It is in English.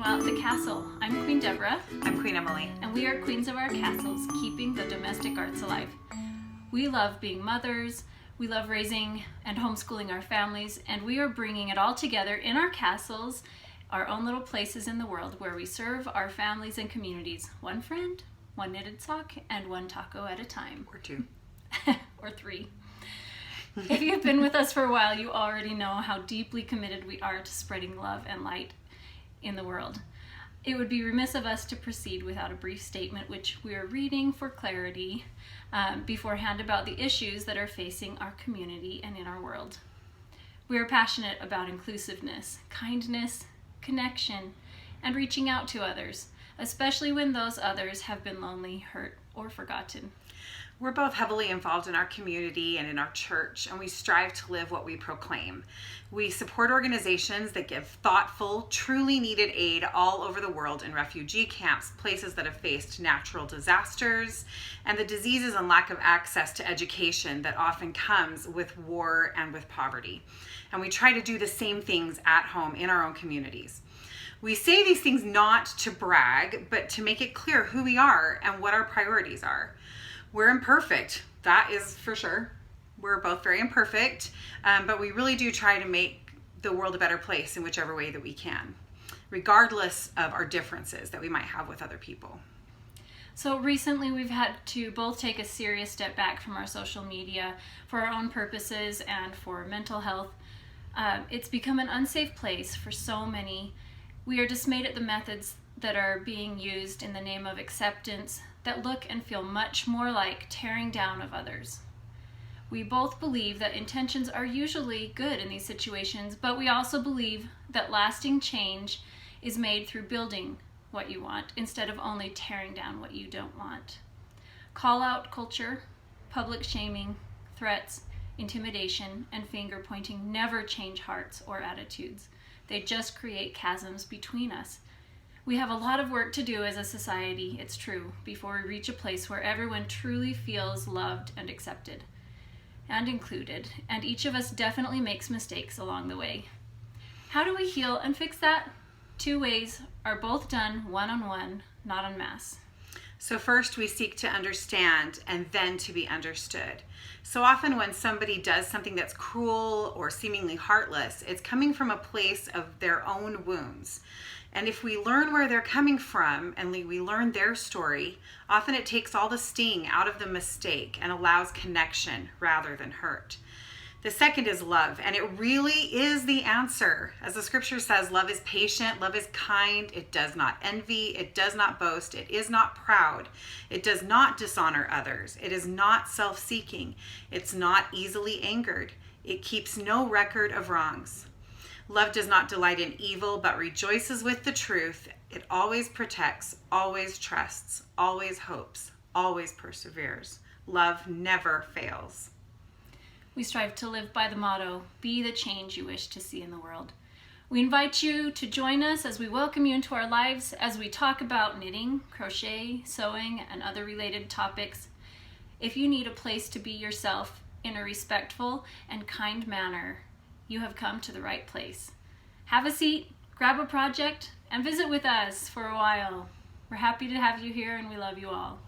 Meanwhile at the castle, I'm Queen Deborah. I'm Queen Emily. And we are queens of our castles, keeping the domestic arts alive. We love being mothers, we love raising and homeschooling our families, and we are bringing it all together in our castles, our own little places in the world where we serve our families and communities. One friend, one knitted sock, and one taco at a time. Or two. Or three. If you've been with us for a while, you already know how deeply committed we are to spreading love and light in the world. It would be remiss of us to proceed without a brief statement, which we are reading for clarity beforehand, about the issues that are facing our community and in our world. We are passionate about inclusiveness, kindness, connection, and reaching out to others, especially when those others have been lonely, hurt, or forgotten. We're both heavily involved in our community and in our church, and we strive to live what we proclaim. We support organizations that give thoughtful, truly needed aid all over the world in refugee camps, places that have faced natural disasters, and the diseases and lack of access to education that often comes with war and with poverty. And we try to do the same things at home in our own communities. We say these things not to brag, but to make it clear who we are and what our priorities are. We're imperfect, that is for sure. We're both very imperfect, but we really do try to make the world a better place in whichever way that we can, regardless of our differences that we might have with other people. So recently we've had to both take a serious step back from our social media for our own purposes and for mental health. It's become an unsafe place for so many. We are dismayed at the methods that are being used in the name of acceptance that look and feel much more like tearing down of others. We both believe that intentions are usually good in these situations, but we also believe that lasting change is made through building what you want instead of only tearing down what you don't want. Call-out culture, public shaming, threats, intimidation, and finger-pointing never change hearts or attitudes. They just create chasms between us. We have a lot of work to do as a society, it's true, before we reach a place where everyone truly feels loved and accepted and included, and each of us definitely makes mistakes along the way. How do we heal and fix that? Two ways are both done one-on-one, not en masse. So first we seek to understand and then to be understood. So often when somebody does something that's cruel or seemingly heartless, it's coming from a place of their own wounds. And if we learn where they're coming from and we learn their story, often it takes all the sting out of the mistake and allows connection rather than hurt. The second is love, and it really is the answer. As the scripture says, love is patient, love is kind, it does not envy, it does not boast, it is not proud, it does not dishonor others, it is not self-seeking, it's not easily angered, it keeps no record of wrongs. Love does not delight in evil, but rejoices with the truth. It always protects, always trusts, always hopes, always perseveres. Love never fails. We strive to live by the motto, be the change you wish to see in the world. We invite you to join us as we welcome you into our lives as we talk about knitting, crochet, sewing, and other related topics. If you need a place to be yourself in a respectful and kind manner, you have come to the right place. Have a seat, grab a project, and visit with us for a while. We're happy to have you here, and we love you all.